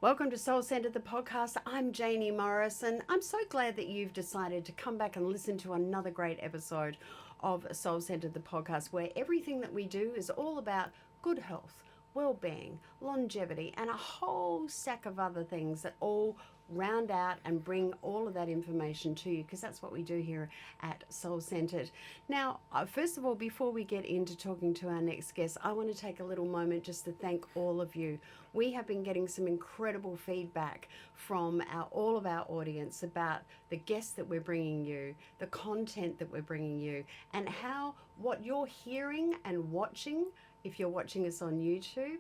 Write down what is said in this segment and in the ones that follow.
Welcome to Soul Sentre, the podcast. I'm Janie Morris, and I'm so glad that you've decided to come back and listen to another great episode of Soul Sentre, the podcast, where everything that we do is all about good health, well-being, longevity, and a whole stack of other things that all round out and bring all of that information to you, because that's what we do here at Soul Centred. Now, first of all, before we get into talking to our next guest, I want to take a little moment just to thank all of you. We have been getting some incredible feedback from all of our audience about the guests that we're bringing you, the content that we're bringing you, and how what you're hearing and watching, if you're watching us on YouTube,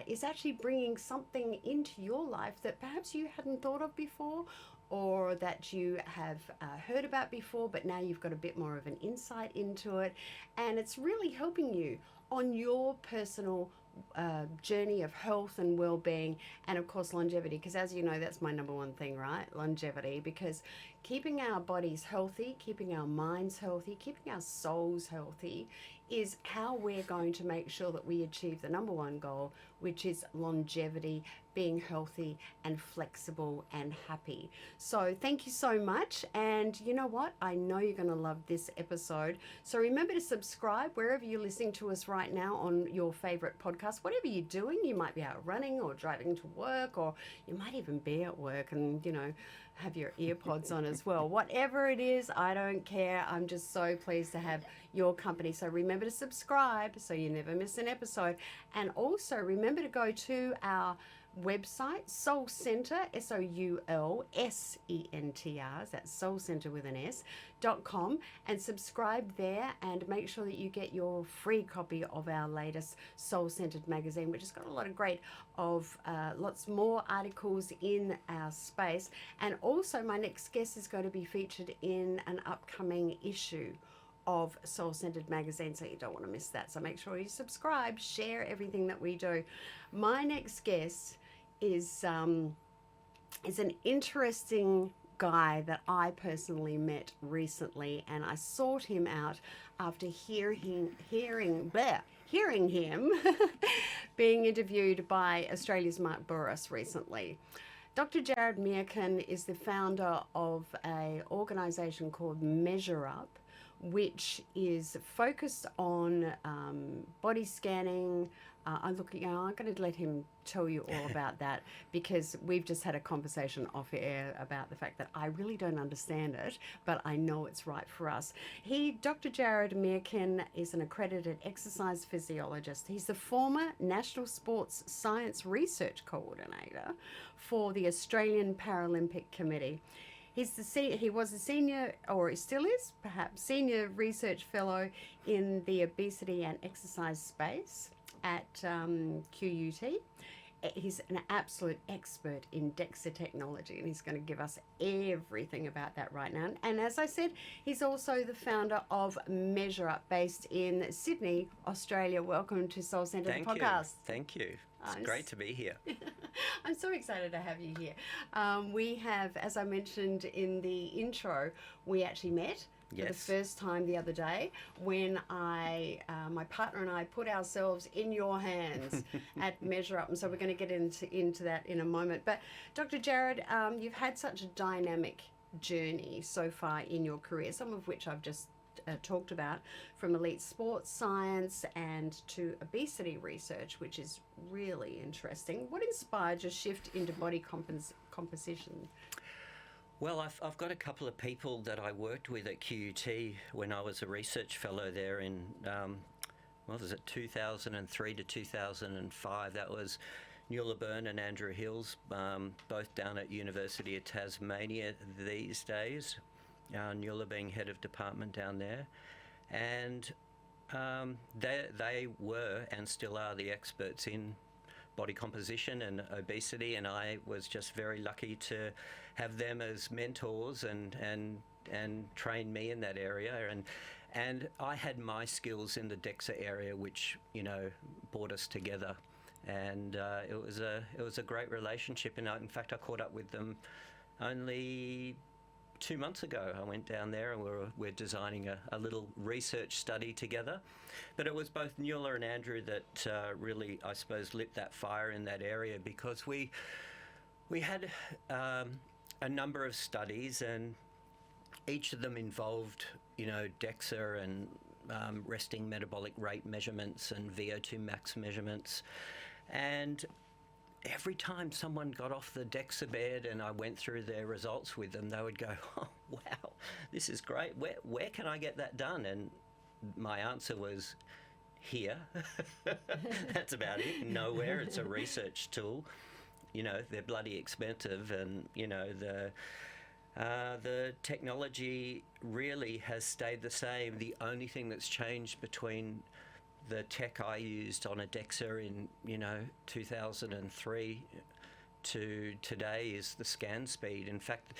is actually bringing something into your life that perhaps you hadn't thought of before, or that you have heard about before, but now you've got a bit more of an insight into it. And it's really helping you on your personal journey of health and well-being, and of course longevity, because as you know, that's my number one thing, right? Longevity, because keeping our bodies healthy, keeping our minds healthy, keeping our souls healthy is how we're going to make sure that we achieve the number one goal, which is longevity, being healthy and flexible and happy. So thank you so much. And you know what? I know you're going to love this episode. So remember to subscribe wherever you're listening to us right now on your favorite podcast. Whatever you're doing, you might be out running or driving to work, or you might even be at work and, you know, have your earpods on as well. Whatever it is, I don't care. I'm just so pleased to have your company. So remember to subscribe so you never miss an episode. And also remember to go to our website, Soul Sentre, SOULSENTR, that's Soul Sentre with an S.com, and subscribe there, and make sure that you get your free copy of our latest Soul Centred magazine, which has got a lot of great lots more articles in our space. And also my next guest is going to be featured in an upcoming issue of Soul Centred magazine, so you don't want to miss that. So make sure you subscribe, share everything that we do. My next guest is an interesting guy that I personally met recently, and I sought him out after hearing him being interviewed by Australia's Mark Burris recently. Dr. Jarrod Meerkin is the founder of an organisation called MeasureUp, which is focused on body scanning. I'm going to let him tell you all about that, because we've just had a conversation off air about the fact that I really don't understand it, but I know it's right for us. Dr. Jarrod Meerkin is an accredited exercise physiologist. He's the former National Sports Science Research Coordinator for the Australian Paralympic Committee. He was a senior, or he still is, perhaps, senior research fellow in the obesity and exercise space at QUT. He's an absolute expert in DEXA technology, and he's going to give us everything about that right now. And as I said, he's also the founder of MeasureUp, based in Sydney, Australia. Welcome to Soul Centre, the podcast. Thank you. It's great to be here. I'm so excited to have you here. We have, as I mentioned in the intro, we actually met for the first time the other day when my partner and I put ourselves in your hands at MeasureUp, and so we're going to get into that in a moment. But Dr. Jarrod, you've had such a dynamic journey so far in your career, some of which I've just talked about, from elite sports science and to obesity research, which is really interesting. What inspired your shift into body composition? Well, I've got a couple of people that I worked with at QUT when I was a research fellow there in, 2003 to 2005. That was Nuala Byrne and Andrew Hills, both down at University of Tasmania these days. Nuala being head of department down there. And they were and still are the experts in body composition and obesity, and I was just very lucky to have them as mentors and train me in that area, and I had my skills in the DEXA area, which, you know, brought us together, and it was a great relationship. And in fact, I caught up with them only 2 months ago. I went down there and we're designing a little research study together. But it was both Nuala and Andrew that really, I suppose, lit that fire in that area, because we We had a number of studies, and each of them involved, DEXA and resting metabolic rate measurements and VO2 max measurements. And every time someone got off the DEXA bed and I went through their results with them, they would go, "Oh, wow, this is great. Where can I get that done?" And my answer was, "Here." That's about it. Nowhere. It's a research tool. They're bloody expensive, and the technology really has stayed the same. The only thing that's changed between the tech I used on a DEXA in 2003 to today is the scan speed. In fact,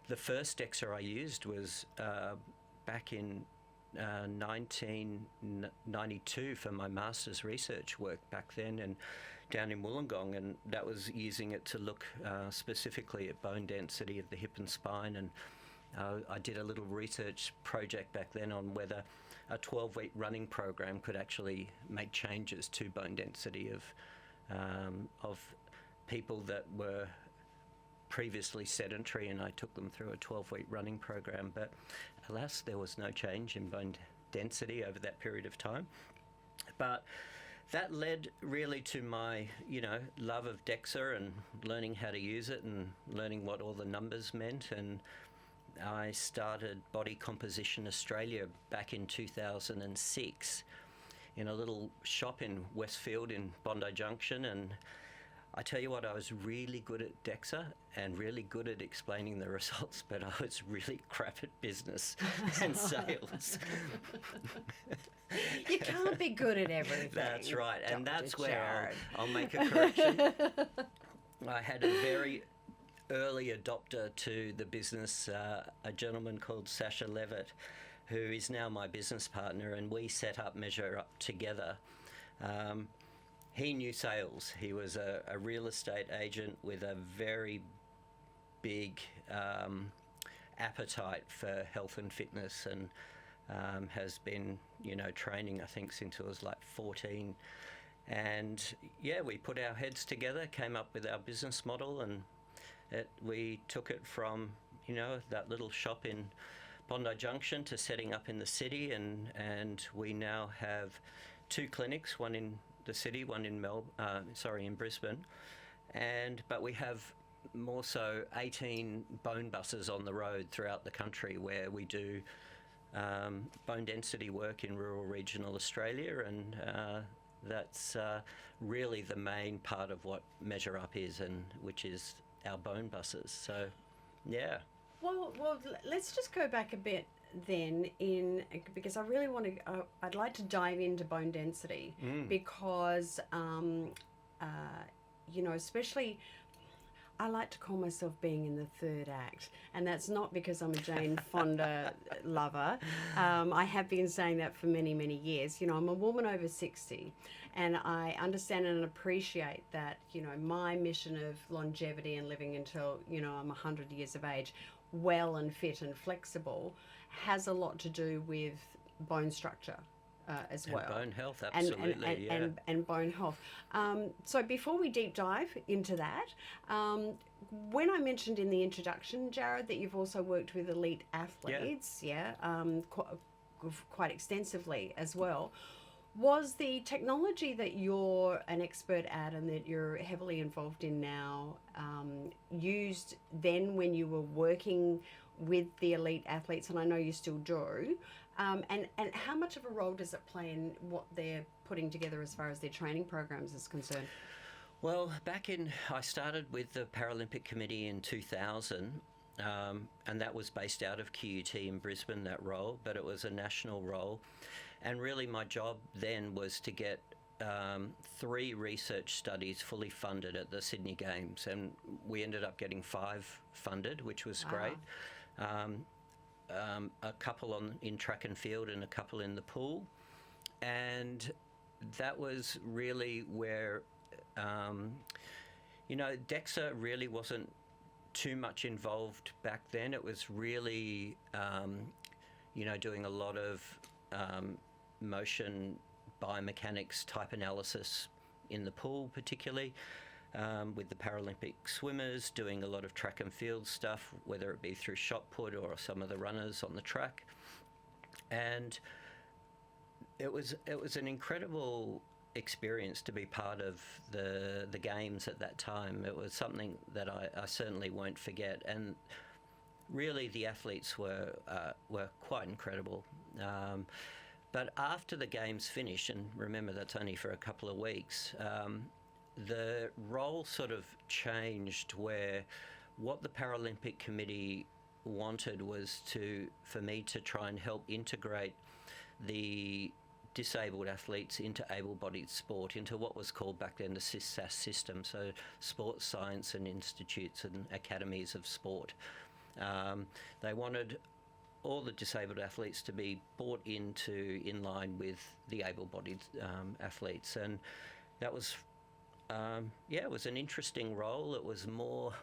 the first DEXA I used was back in 1992 for my master's research work back then, and down in Wollongong, and that was using it to look specifically at bone density of the hip and spine. And I did a little research project back then on whether a 12-week running program could actually make changes to bone density of people that were previously sedentary, and I took them through a 12-week running program. But alas, there was no change in bone density over that period of time. But that led really to my, love of DEXA and learning how to use it and learning what all the numbers meant. And I started Body Composition Australia back in 2006 in a little shop in Westfield in Bondi Junction. And I tell you what, I was really good at DEXA and really good at explaining the results, but I was really crap at business and sales. You can't be good at everything. That's right, and Dr. that's where Jarrod. I'll make a correction. I had a very early adopter to the business, a gentleman called Sasha Levitt, who is now my business partner, and we set up MeasureUp together. He knew sales. He was a real estate agent with a very big appetite for health and fitness, and has been, training, I think, since it was like 14. And yeah, we put our heads together, came up with our business model, and we took it from, that little shop in Bondi Junction to setting up in the city, and we now have 2 clinics, one in the city, one in in Brisbane, but we have more so 18 bone buses on the road throughout the country where we do bone density work in rural regional Australia, and that's really the main part of what MeasureUp is, and which is our bone buses. So, yeah. Well, let's just go back a bit then, because I really want to. I'd like to dive into bone density because, especially. I like to call myself being in the third act, and that's not because I'm a Jane Fonda lover. I have been saying that for many, many years. I'm a woman over 60, and I understand and appreciate that, my mission of longevity and living until, I'm 100 years of age, well and fit and flexible, has a lot to do with bone structure. As well. And bone health, absolutely, and bone health. So before we deep dive into that, when I mentioned in the introduction, Jarrod, that you've also worked with elite athletes, quite extensively as well, was the technology that you're an expert at and that you're heavily involved in now used then when you were working with the elite athletes, and I know you still do, and how much of a role does it play in what they're putting together as far as their training programs is concerned? Well, I started with the Paralympic Committee in 2000, and that was based out of QUT in Brisbane, that role, but it was a national role. And really my job then was to get 3 research studies fully funded at the Sydney Games, and we ended up getting 5 funded, which was great. A couple in track and field and a couple in the pool. And that was really where, DEXA really wasn't too much involved back then. It was really, doing a lot of motion biomechanics type analysis in the pool particularly. with the Paralympic swimmers, doing a lot of track and field stuff, whether it be through shot put or some of the runners on the track. And it was an incredible experience to be part of the games at that time. It was something that I certainly won't forget. And really, the athletes were quite incredible. But after the games finished, and remember that's only for a couple of weeks, the role sort of changed, where what the Paralympic Committee wanted was for me to try and help integrate the disabled athletes into able-bodied sport, into what was called back then the SISAS system, so Sports Science and Institutes and Academies of Sport. They wanted all the disabled athletes to be brought into in line with the able-bodied athletes, and that was it was an interesting role. It was more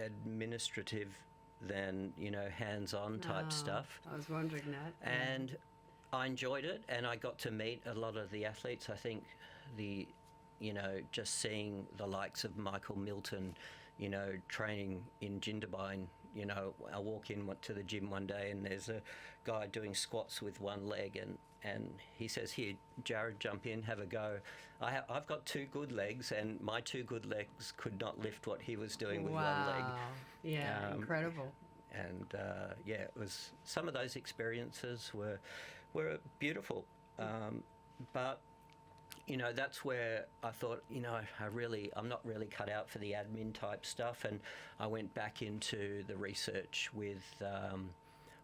administrative than hands-on type stuff. I was wondering that. And I enjoyed it, and I got to meet a lot of the athletes. I think just seeing the likes of Michael Milton, training in Jindabyne. I walk to the gym one day and there's a guy doing squats with one leg, and he says, "Here, Jarrod, jump in, have a go." I've got two good legs, and my two good legs could not lift what he was doing with one leg. Yeah, incredible. And it was, some of those experiences were beautiful. But that's where I thought, I'm not really cut out for the admin type stuff, and I went back into the research with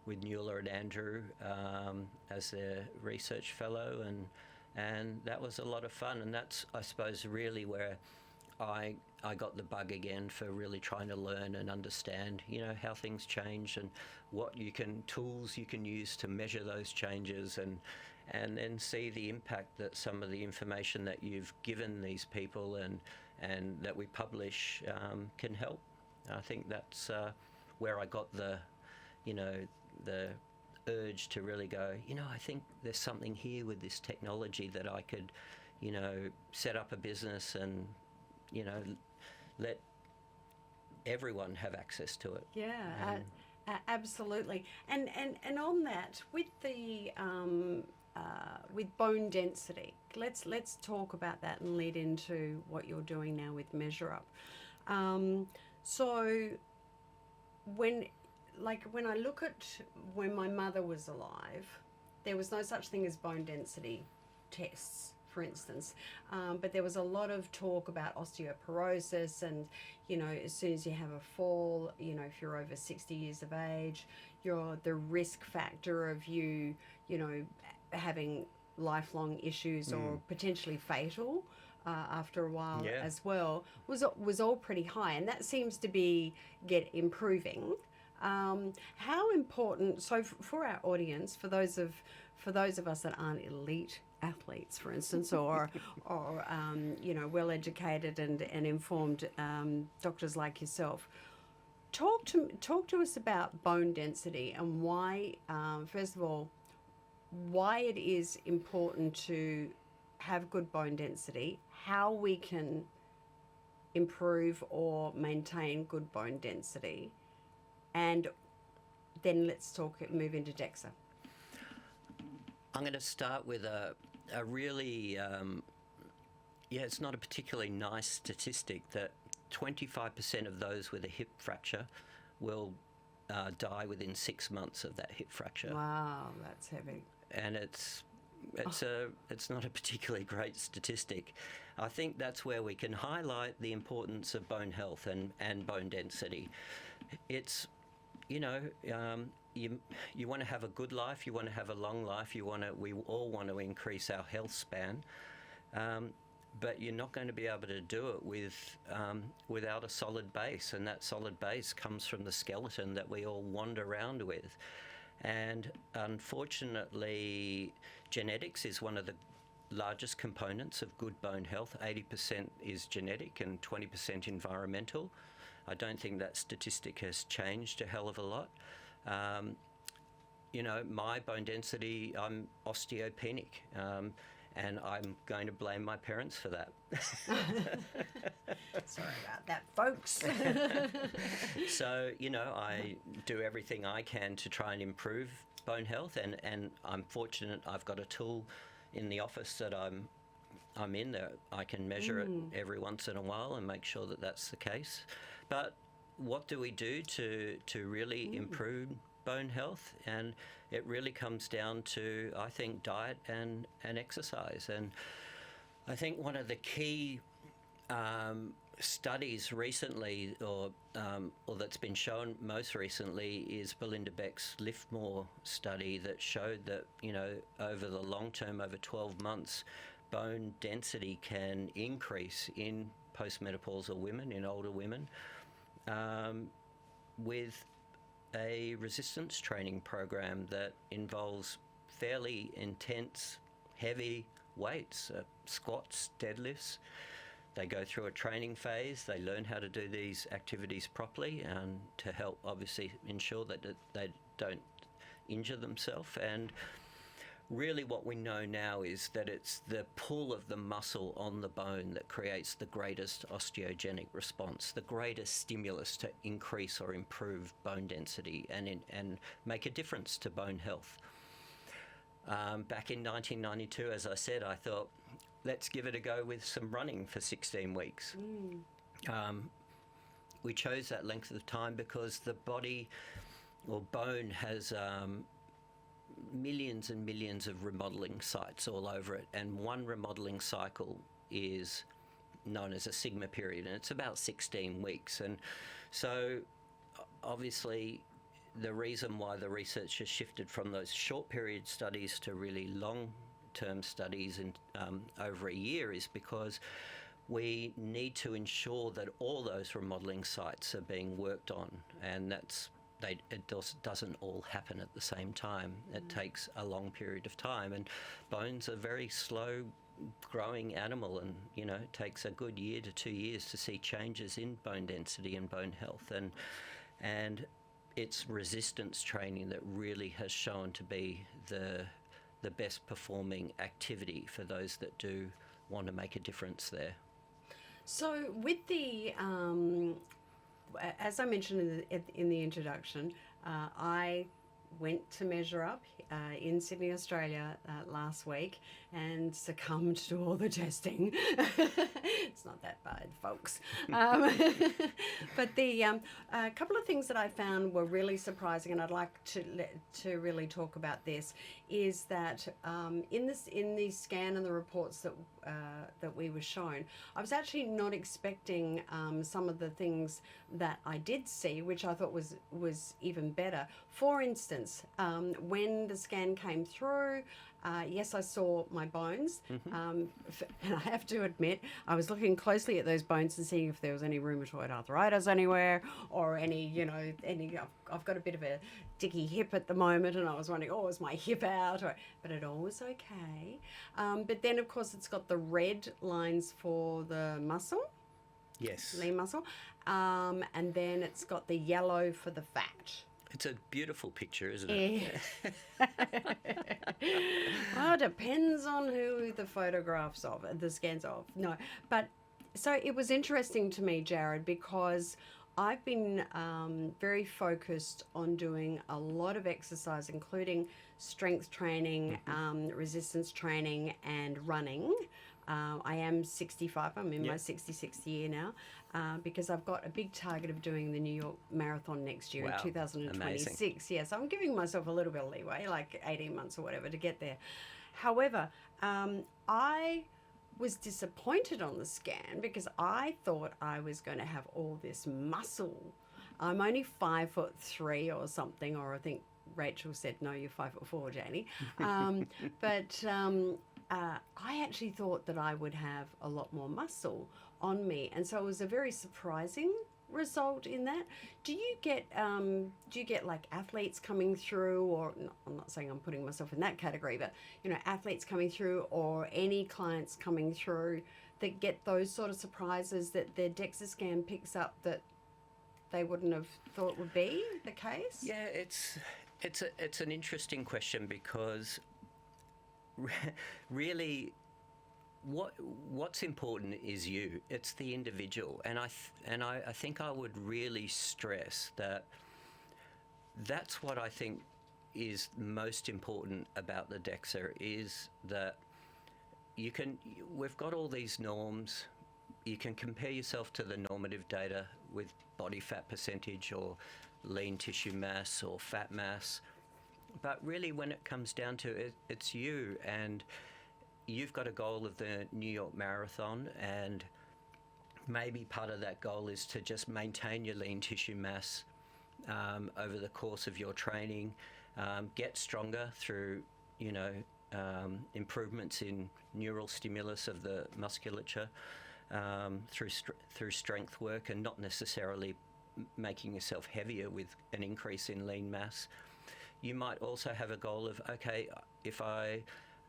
Nuala and Andrew as their research fellow, and that was a lot of fun. And that's, I suppose, really where I got the bug again for really trying to learn and understand, how things change and what tools you can use to measure those changes, and then see the impact that some of the information that you've given these people and that we publish can help. I think that's where I got the urge to really go, I think there's something here with this technology that I could, set up a business and, let everyone have access to it. Yeah, absolutely. And on that, with the with bone density, let's talk about that and lead into what you're doing now with MeasureUp. So when I look at when my mother was alive, there was no such thing as bone density tests, for instance, but there was a lot of talk about osteoporosis, and as soon as you have a fall, if you're over 60 years of age, the risk factor of you having lifelong issues or potentially fatal after a while as well was all pretty high, and that seems to be improving. How important? So for our audience, for those of us that aren't elite athletes, for instance, or well educated and informed doctors like yourself, talk to us about bone density and why, first of all, why it is important to have good bone density, how we can improve or maintain good bone density, and then let's move into DEXA. I'm going to start with a really, it's not a particularly nice statistic that 25% of those with a hip fracture will die within 6 months of that hip fracture. Wow, that's heavy. And it's not a particularly great statistic. I think that's where we can highlight the importance of bone health and bone density. It's, you want to have a good life, you want to have a long life, we all want to increase our health span, but you're not going to be able to do it without a solid base, and that solid base comes from the skeleton that we all wander around with. And unfortunately, genetics is one of the largest components of good bone health. 80% is genetic and 20% environmental. I don't think that statistic has changed a hell of a lot. My bone density, I'm osteopenic, and I'm going to blame my parents for that. Sorry about that, folks. So, I do everything I can to try and improve bone health, and I'm fortunate I've got a tool in the office that I'm in that I can measure it every once in a while and make sure that that's the case. But what do we do to really improve bone health? And it really comes down to, I think, diet and exercise. And I think one of the key studies recently, or that's been shown most recently, is Belinda Beck's Lift More study that showed that, over the long term, over 12 months, bone density can increase in postmenopausal women, in older women, with a resistance training program that involves fairly intense, heavy weights, squats, deadlifts. They go through a training phase. They learn how to do these activities properly, and to help obviously ensure that they don't injure themselves. And really what we know now is that it's the pull of the muscle on the bone that creates the greatest osteogenic response, the greatest stimulus to increase or improve bone density and make a difference to bone health. Back in 1992, as I said, I thought, let's give it a go with some running for 16 weeks. We chose that length of time because the body or bone has millions and millions of remodeling sites all over it, and one remodeling cycle is known as a sigma period, and it's about 16 weeks. And so obviously the reason why the research has shifted from those short period studies to really long-term studies in over a year is because we need to ensure that all those remodeling sites are being worked on, and it doesn't all happen at the same time. It takes a long period of time, and bones are a very slow growing animal, and it takes a good year to 2 years to see changes in bone density and bone health, and it's resistance training that really has shown to be the best performing activity for those that do want to make a difference there. So with the as I mentioned in the introduction, I went to MeasureUp in Sydney, Australia last week and succumbed to all the testing. It's not that bad, folks. But the a couple of things that I found were really surprising, and I'd like to really talk about this, is that in the scan and the reports that we were shown, I was actually not expecting some of the things that I did see, which I thought was even better. For instance, when the scan came through, yes, I saw my bones, and I have to admit, I was looking closely at those bones and seeing if there was any rheumatoid arthritis anywhere, or any, I've got a bit of a dicky hip at the moment, and I was wondering, is my hip out? But it all was okay. But then, of course, it's got the red lines for the muscle. Yes. Lean muscle. And then it's got the yellow for the fat. It's a beautiful picture, isn't it? Yeah. Well, it depends on who the photographs of, the scans of. No, but so it was interesting to me, Jarrod, because I've been very focused on doing a lot of exercise, including strength training, resistance training, and running. I am 65. I'm in my 66th year now, because I've got a big target of doing the New York Marathon next year in 2026. Amazing. Yes, I'm giving myself a little bit of leeway, like 18 months or whatever, to get there. However, I was disappointed on the scan because I thought I was going to have all this muscle. I'm only 5'3" or something, or I think Rachel said, no, you're 5'4", Janie. But I actually thought that I would have a lot more muscle on me, and so it was a very surprising result in that. Do you get like athletes coming through, or I'm not saying I'm putting myself in that category, but athletes coming through, or any clients coming through that get those sort of surprises that their DEXA scan picks up that they wouldn't have thought would be the case? Yeah, it's an interesting question, because really what's important is you. It's the individual, and I think I would really stress that. That's what I think is most important about the DEXA, is that we've got all these norms. You can compare yourself to the normative data with body fat percentage or lean tissue mass or fat mass. But really, when it comes down to it, it's you, and you've got a goal of the New York Marathon, and maybe part of that goal is to just maintain your lean tissue mass over the course of your training, get stronger through, improvements in neural stimulus of the musculature, through strength work, and not necessarily making yourself heavier with an increase in lean mass. You might also have a goal of, okay, if I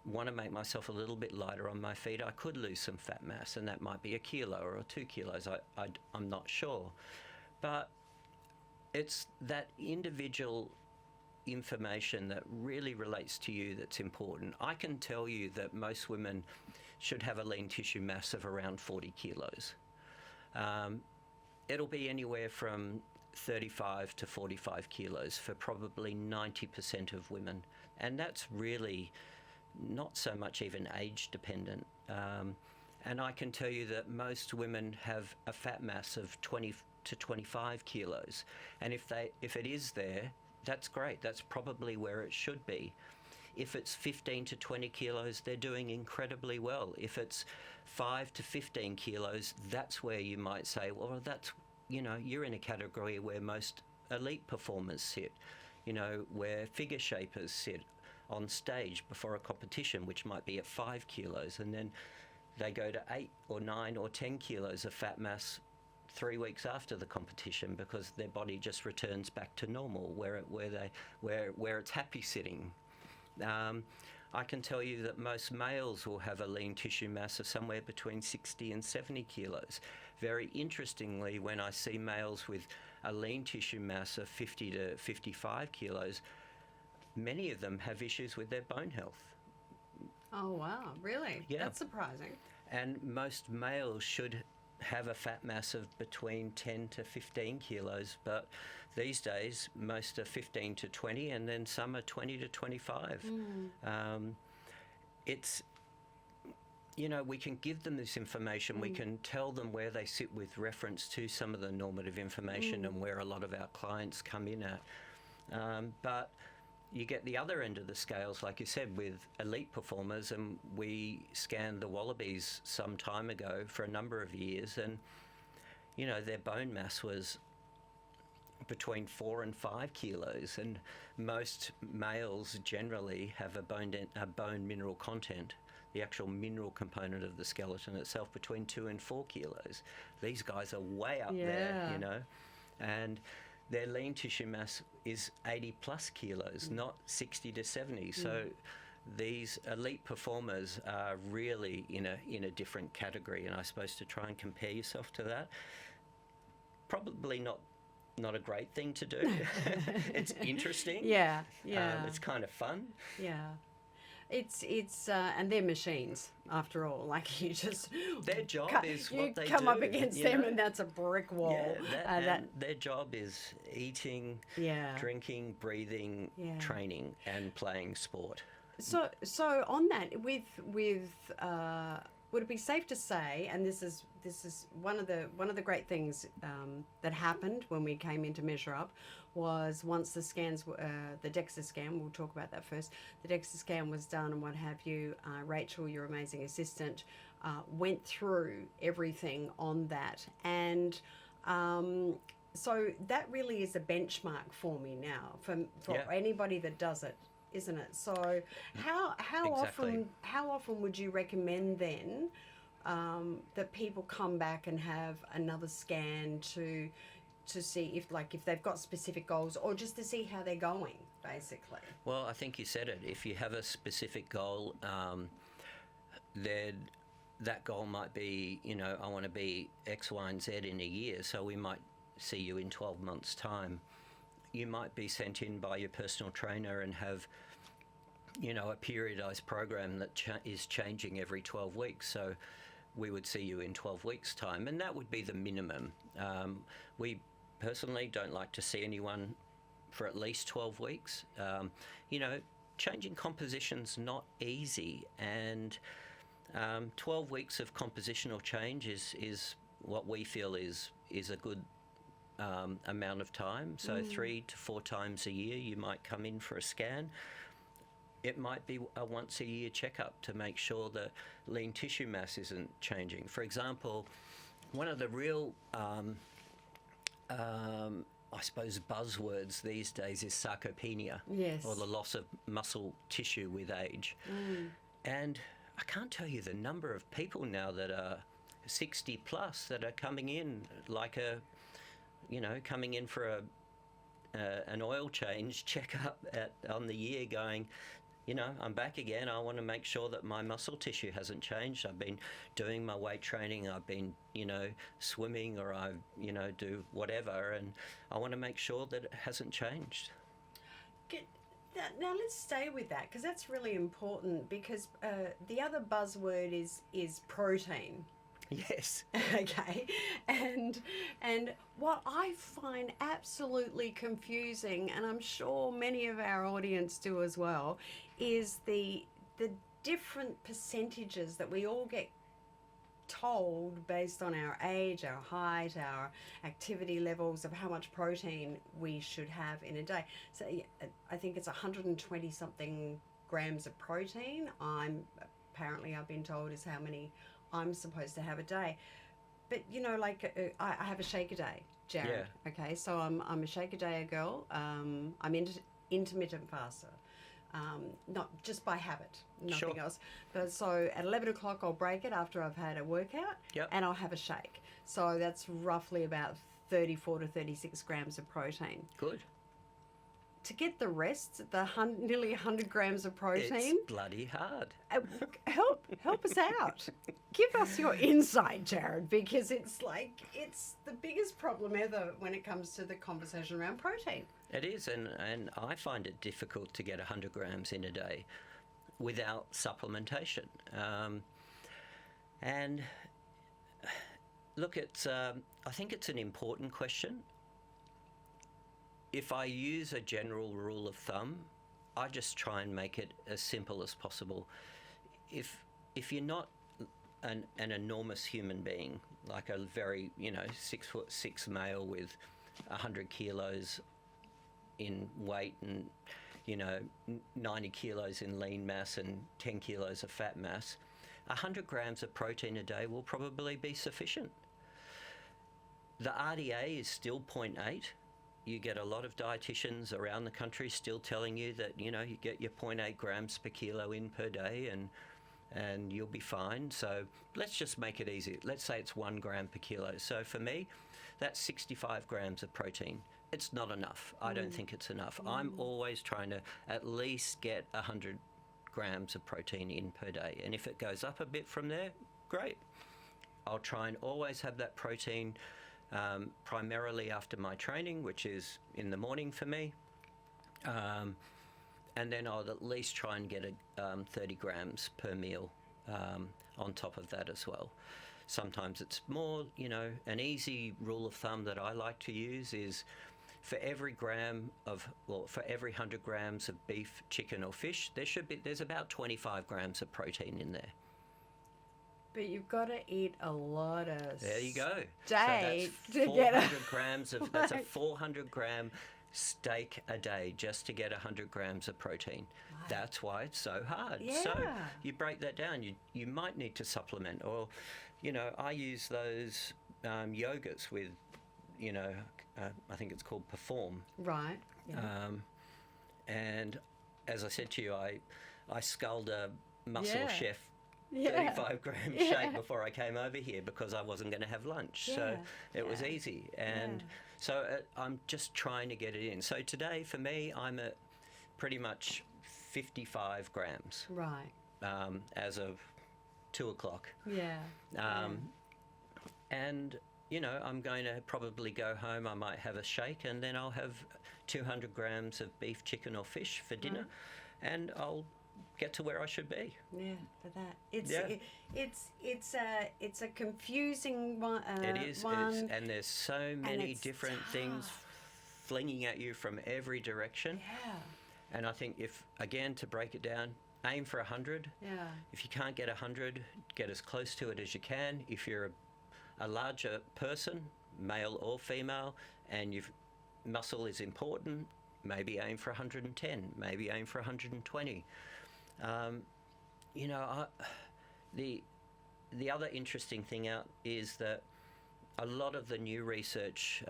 want to make myself a little bit lighter on my feet, I could lose some fat mass, and that might be 1 kilo or 2 kilos. I'm not sure. But it's that individual information that really relates to you that's important. I can tell you that most women should have a lean tissue mass of around 40 kilos. It'll be anywhere from 35 to 45 kilos for probably 90% of women. And that's really not so much even age dependent. And I can tell you that most women have a fat mass of 20 to 25 kilos. And if it is there, that's great. That's probably where it should be. If it's 15 to 20 kilos, they're doing incredibly well. If it's 5 to 15 kilos, that's where you might say, well, that's, you're in a category where most elite performers sit, where figure shapers sit on stage before a competition, which might be at 5 kilos, and then they go to 8 or 9 or 10 kilos of fat mass 3 weeks after the competition, because their body just returns back to normal, where it's happy sitting. I can tell you that most males will have a lean tissue mass of somewhere between 60 and 70 kilos. Very interestingly, when I see males with a lean tissue mass of 50 to 55 kilos, many of them have issues with their bone health. Oh, wow. Really? Yeah. That's surprising. And most males should have a fat mass of between 10 to 15 kilos, but these days most are 15 to 20, and then some are 20 to 25. It's, we can give them this information, we can tell them where they sit with reference to some of the normative information and where a lot of our clients come in at. But you get the other end of the scales, like you said, with elite performers, and we scanned the wallabies some time ago for a number of years, and their bone mass was between 4 and 5 kilos, and most males generally have a bone mineral content, the actual mineral component of the skeleton itself, between 2 and 4 kilos. These guys are way up there, and their lean tissue mass is 80 plus kilos, not 60 to 70. So these elite performers are really in a different category, and I suppose to try and compare yourself to that, probably not a great thing to do. It's interesting. Yeah. It's kind of fun. Yeah. It's and they're machines after all. Like, you just their job is what they do. You come up against them, and that's a brick wall. Yeah, their job is eating, drinking, breathing, training, and playing sport. So on that, with would it be safe to say, and this is one of the great things that happened when we came into MeasureUp, was once the scans, the DEXA scan, we'll talk about that first, the DEXA scan was done and what have you, Rachel, your amazing assistant, went through everything on that, and so that really is a benchmark for me now, for anybody that does it, isn't it? So how often would you recommend then that people come back and have another scan to see if they've got specific goals, or just to see how they're going, basically? Well, I think you said it. If you have a specific goal, then that goal might be, I want to be X, Y, and Z in a year, so we might see you in 12 months' time. You might be sent in by your personal trainer and have a periodized program that is changing every 12 weeks. So we would see you in 12 weeks' time, and that would be the minimum. We personally don't like to see anyone for at least 12 weeks. Changing composition's not easy, and 12 weeks of compositional change is what we feel is a good amount of time. So 3 to 4 times a year you might come in for a scan. It might be a once a year checkup to make sure the lean tissue mass isn't changing. For example, one of the real I suppose buzzwords these days is sarcopenia, Yes. or the loss of muscle tissue with age. And I can't tell you the number of people now that are 60 plus that are coming in coming in for an oil change checkup on the year, going, I'm back again. I want to make sure that my muscle tissue hasn't changed. I've been doing my weight training. I've been, swimming, or I, do whatever. And I want to make sure that it hasn't changed. Now let's stay with that, because that's really important, because the other buzzword is protein. Yes. Okay. And what I find absolutely confusing, and I'm sure many of our audience do as well, is the different percentages that we all get told based on our age, our height, our activity levels, of how much protein we should have in a day. So I think it's 120 something grams of protein. I've been told is how many I'm supposed to have a day. But I have a shake a day, Jarrod. Yeah. Okay, so I'm a shake a day girl. I'm intermittent faster. Not just by habit, nothing else. But so at 11 o'clock I'll break it after I've had a workout, and I'll have a shake. So that's roughly about 34 to 36 grams of protein. Good. To get the rest, nearly 100 grams of protein. It's bloody hard. Help us out. Give us your insight, Jarrod, because it's the biggest problem ever when it comes to the conversation around protein. It is, and I find it difficult to get 100 grams in a day without supplementation. And look, I think it's an important question. If I use a general rule of thumb, I just try and make it as simple as possible. If you're not an enormous human being, like a very 6'6" male with 100 kilos in weight and 90 kilos in lean mass and 10 kilos of fat mass, 100 grams of protein a day will probably be sufficient. The RDA is still 0.8. You get a lot of dietitians around the country still telling you that you get your 0.8 grams per kilo in per day, and you'll be fine. So let's just make it easy. Let's say it's 1 gram per kilo. So for me, that's 65 grams of protein. It's not enough. I don't think it's enough. I'm always trying to at least get 100 grams of protein in per day. And if it goes up a bit from there, great. I'll try and always have that protein primarily after my training, which is in the morning for me. And then I'll at least try and get 30 grams per meal on top of that as well. Sometimes it's more, an easy rule of thumb that I like to use is for every 100 grams of beef, chicken or fish, there's about 25 grams of protein in there. But you've got to eat a lot of There you go. steak so to get 400 grams of that's a 400 gram steak a day just to get 100 grams of protein. Right. That's why it's so hard. Yeah. So you break that down. You might need to supplement, or I use those yogurts with I think it's called Perform. Right. Yeah. And as I said to you, I sculled a Muscle Chef 35 gram shake before I came over here because I wasn't going to have lunch. So it was easy. And so I'm just trying to get it in. So today for me, I'm at pretty much 55 grams. Right. As of 2 o'clock. Yeah. And, I'm going to probably go home. I might have a shake and then I'll have 200 grams of beef, chicken or fish for dinner. And I'll get to where I should be. Yeah, for that. It's Yeah. it's a confusing one. It is, one. and there's so many it's different things tough. flinging at you from every direction. Yeah. And I think if, again, to break it down, aim for 100. Yeah. If you can't get 100, get as close to it as you can. If you're a larger person, male or female, and muscle is important, maybe aim for 110, maybe aim for 120. You know, the other interesting thing out is that a lot of the new research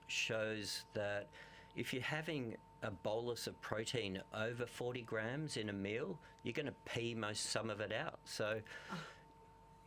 shows that if you're having a bolus of protein over 40 grams in a meal, you're going to pee some of it out. So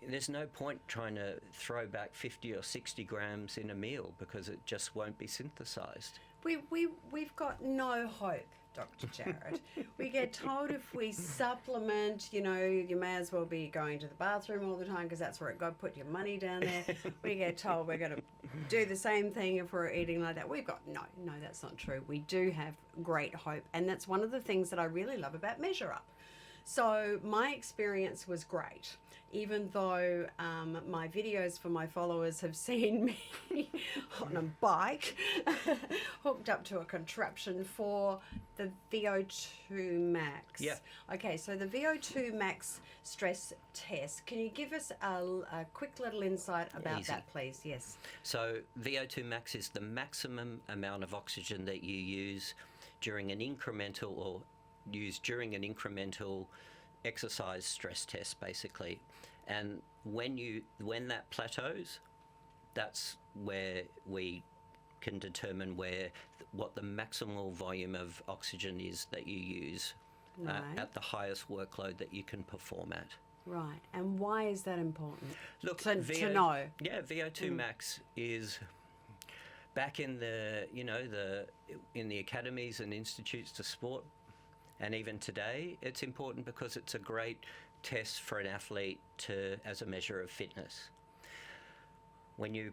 there's no point trying to throw back 50 or 60 grams in a meal because it just won't be synthesized. We've got no hope, Dr. Jarrod. We get told if we supplement, you know, you may as well be going to the bathroom all the time because that's where it got, put your money down there. We get told we're going to do the same thing if we're eating like that. We've got, no, that's not true. We do have great hope. And that's one of the things that I really love about MeasureUp. So my experience was great, even though my videos for my followers have seen me on a bike hooked up to a contraption for the VO2 max. Yeah. Okay, so the VO2 max stress test, can you give us a quick little insight about Easy. that, please? Yes. So VO2 max is the maximum amount of oxygen that you use during an incremental exercise stress test, basically. And when that plateaus, that's where we can determine what the maximal volume of oxygen is that you use Right. at the highest workload that you can perform at. Right. And why is that important? Look, to know. Yeah, VO2 max is back in in the academies and institutes to sport, and even today, it's important because it's a great test for an athlete as a measure of fitness. When you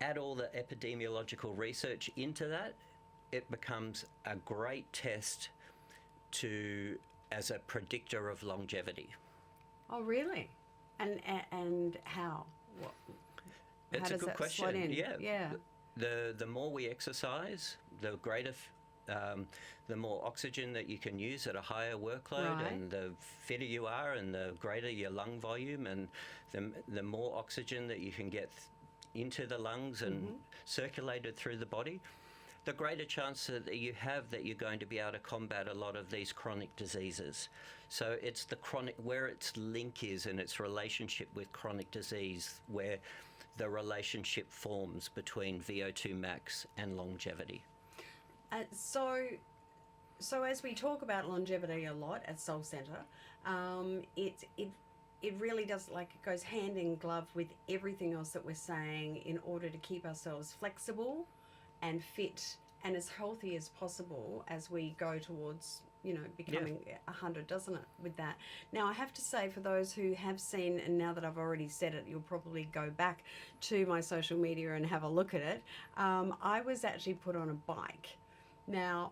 add all the epidemiological research into that, it becomes a great test as a predictor of longevity. Oh, really? And how? What? It's how a does good that question. slot in? Yeah. The more we exercise, the greater, the more oxygen that you can use at a higher workload, Right. and the fitter you are, and the greater your lung volume, and the more oxygen that you can get into the lungs and circulated through the body, the greater chance that you have that you're going to be able to combat a lot of these chronic diseases. So it's where its link is and its relationship with chronic disease, where the relationship forms between VO2 max and longevity. So as we talk about longevity a lot at Soul Sentre, it really does, it goes hand in glove with everything else that we're saying in order to keep ourselves flexible and fit and as healthy as possible as we go towards, becoming 100, doesn't it, with that? Now, I have to say, for those who have seen, and now that I've already said it, you'll probably go back to my social media and have a look at it. I was actually put on a bike. Now,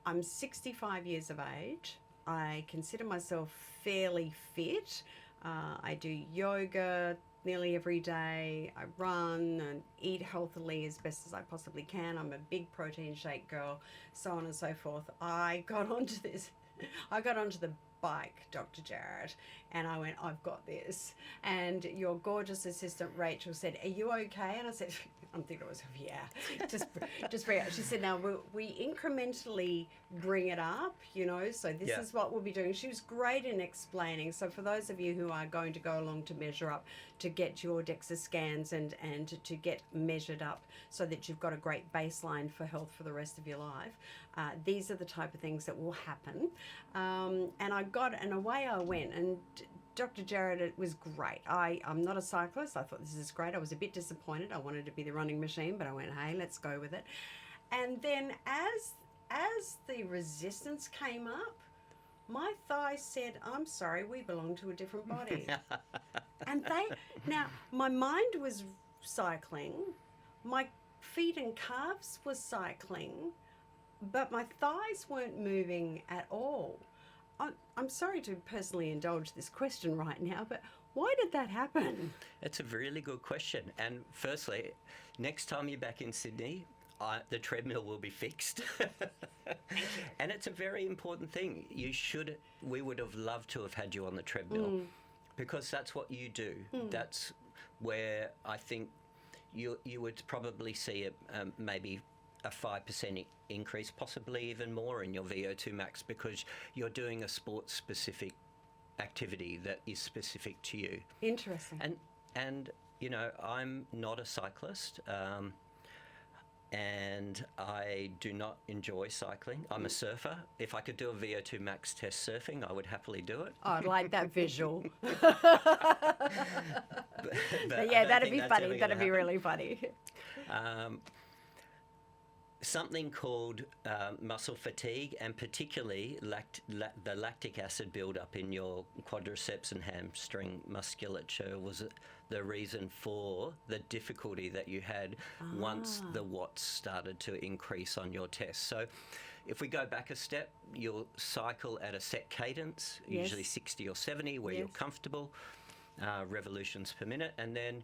I'm 65 years of age. I consider myself fairly fit. I do yoga nearly every day. I run and eat healthily as best as I possibly can. I'm a big protein shake girl, so on and so forth. I got onto the bike, Dr. Jarrod, and I went, I've got this. And your gorgeous assistant Rachel said, are you okay? And I said, I'm thinking to myself, yeah, just bring it up. She said, now we incrementally bring it up, so this is what we'll be doing. She was great in explaining. So for those of you who are going to go along to MeasureUp to get your DEXA scans and to get measured up so that you've got a great baseline for health for the rest of your life, these are the type of things that will happen. And away I went. And Dr. Jarrod, it was great. I'm not a cyclist. I thought this is great. I was a bit disappointed. I wanted to be the running machine, but I went, hey, let's go with it. And then as the resistance came up, my thigh said, I'm sorry, we belong to a different body. And now my mind was cycling, my feet and calves were cycling, but my thighs weren't moving at all. I'm sorry to personally indulge this question right now, but why did that happen? It's a really good question. And firstly, next time you're back in Sydney, the treadmill will be fixed. And it's a very important thing. We would have loved to have had you on the treadmill because that's what you do. That's where I think you would probably see maybe a 5% increase, possibly even more in your VO2 max, because you're doing a sports-specific activity that is specific to you. Interesting. And you know, I'm not a cyclist, and I do not enjoy cycling. I'm a surfer. If I could do a VO2 max test surfing, I would happily do it. Oh, I'd like that visual. But Yeah, that'd be funny. That'd be really funny. Something called muscle fatigue, and particularly the lactic acid buildup in your quadriceps and hamstring musculature was the reason for the difficulty that you had once the watts started to increase on your test. So if we go back a step, you'll cycle at a set cadence, usually 60 or 70, where you're comfortable, revolutions per minute, and then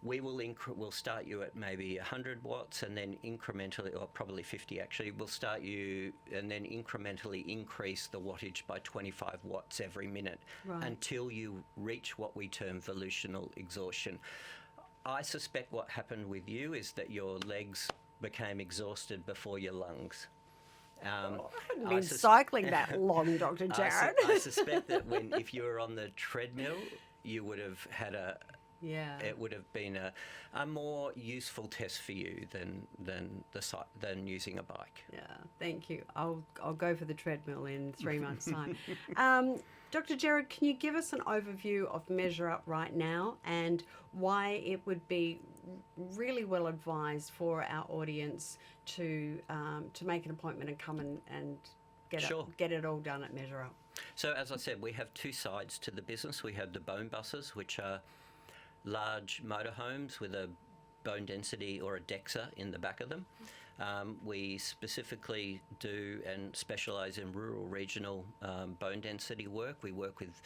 we'll start you at maybe 100 watts, and then incrementally, or probably 50 actually, we'll start you and then incrementally increase the wattage by 25 watts every minute until you reach what we term volutional exhaustion. I suspect what happened with you is that your legs became exhausted before your lungs. I haven't been cycling that long, Dr. Jarrod. I suspect that if you were on the treadmill, you would have had it would have been a more useful test for you than using a bike. Yeah, thank you. I'll go for the treadmill in 3 months' time. Dr. Jarrod, can you give us an overview of MeasureUp right now and why it would be really well advised for our audience to make an appointment and come and get it all done at MeasureUp? So as I said, we have two sides to the business. We have the bone buses, which are large motorhomes with a bone density or a DEXA in the back of them. We specifically do and specialise in rural regional bone density work. We work with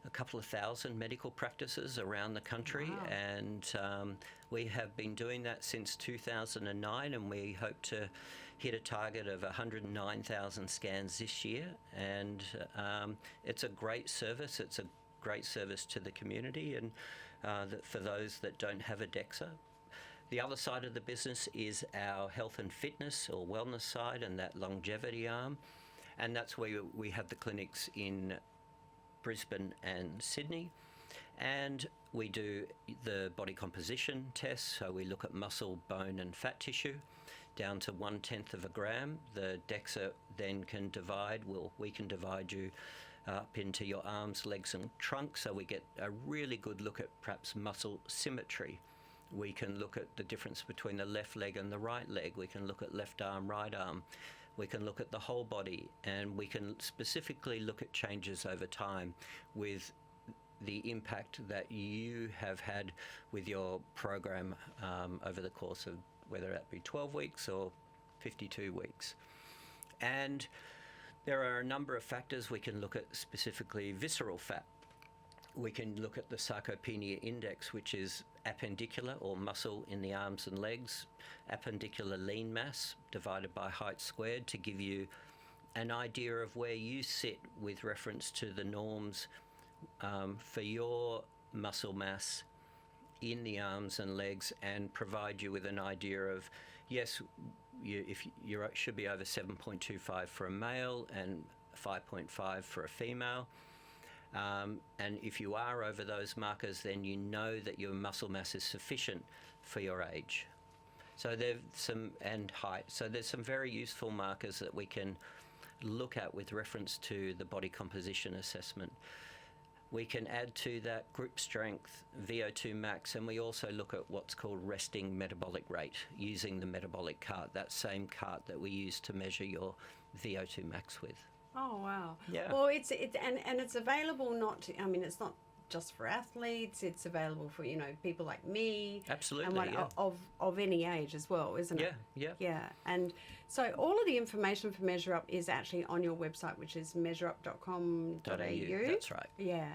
a couple of thousand medical practices around the country, and we have been doing that since 2009, and we hope to hit a target of 109,000 scans this year. And it's a great service. It's a great service to the community, and for those that don't have a DEXA. The other side of the business is our health and fitness or wellness side, and that longevity arm, and that's where we have the clinics in Brisbane and Sydney, and we do the body composition tests. So we look at muscle, bone and fat tissue down to 1/10 of a gram. The DEXA then we can divide you up into your arms, legs and trunk, so we get a really good look at perhaps muscle symmetry. We can look at the difference between the left leg and the right leg. We can look at left arm, right arm. We can look at the whole body, and we can specifically look at changes over time with the impact that you have had with your program over the course of whether that be 12 weeks or 52 weeks. And there are a number of factors. We can look at specifically visceral fat. We can look at the sarcopenia index, which is appendicular or muscle in the arms and legs, appendicular lean mass divided by height squared, to give you an idea of where you sit with reference to the norms for your muscle mass in the arms and legs, and provide you with an idea of, yes, you should be over 7.25 for a male and 5.5 for a female. And if you are over those markers, then you know that your muscle mass is sufficient for your age. So and height. So there's some very useful markers that we can look at with reference to the body composition assessment. We can add to that grip strength, VO2 max, and we also look at what's called resting metabolic rate using the metabolic cart, that same cart that we use to measure your VO2 max with. Oh wow! Yeah. Well, it's available. It's not just for athletes. It's available for, people like me. Absolutely, And yeah. of any age as well, isn't it? Yeah. Yeah. And so all of the information for MeasureUp is actually on your website, which is measureUp.com.au. That's right. Yeah,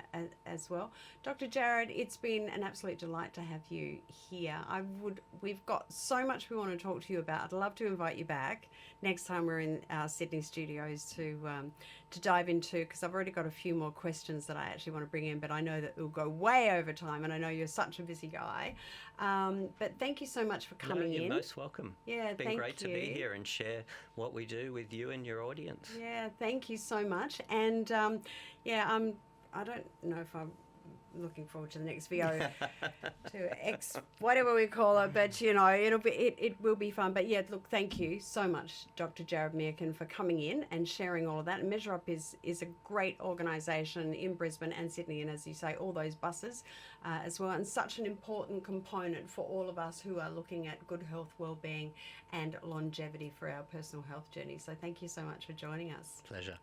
as well. Dr. Jarrod, it's been an absolute delight to have you here. We've got so much we want to talk to you about. I'd love to invite you back next time we're in our Sydney studios to dive into, because I've already got a few more questions that I actually want to bring in, but I know that it'll go way over time, and I know you're such a busy guy. But thank you so much for coming in. You're most welcome. Yeah, it's been great to be here and share what we do with you and your audience. Yeah, thank you so much. And I don't know if I'm looking forward to the next VO to X, whatever we call it, but it will be fun. But yeah, look, thank you so much, Dr. Jarrod Meerkin, for coming in and sharing all of that. And MeasureUp is a great organisation in Brisbane and Sydney, and as you say, all those buses as well, and such an important component for all of us who are looking at good health, well-being and longevity for our personal health journey. So thank you so much for joining us. Pleasure.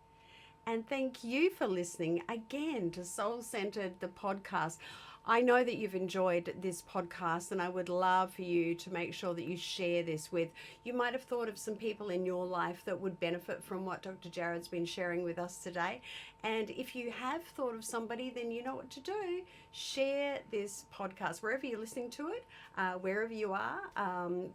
And thank you for listening again to Soul Centred, the podcast. I know that you've enjoyed this podcast, and I would love for you to make sure that you share this with. You might have thought of some people in your life that would benefit from what Dr. Jarrod's been sharing with us today. And if you have thought of somebody, then you know what to do. Share this podcast wherever you're listening to it, wherever you are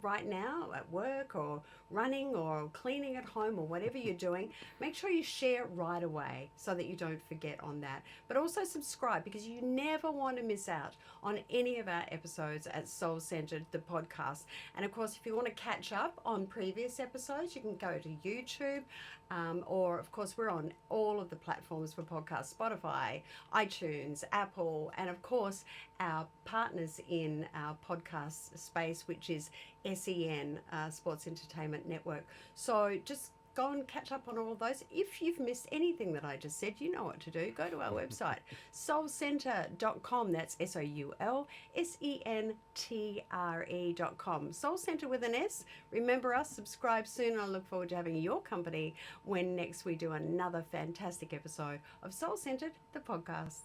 right now, at work or running or cleaning at home or whatever you're doing. Make sure you share right away so that you don't forget on that. But also subscribe, because you never want to miss out on any of our episodes at Soul Centred, the podcast. And of course, if you want to catch up on previous episodes, you can go to YouTube, or of course, we're on all of the platforms for podcasts: Spotify, iTunes, Apple, and of course, our partners in our podcast space, which is SEN, Sports Entertainment Network. So just go and catch up on all of those. If you've missed anything that I just said, you know what to do. Go to our website, soulsentre.com. That's SOULSENTRE.com. Soul Centre with an S. Remember us, subscribe soon. I look forward to having your company when next we do another fantastic episode of Soul Centred, the podcast.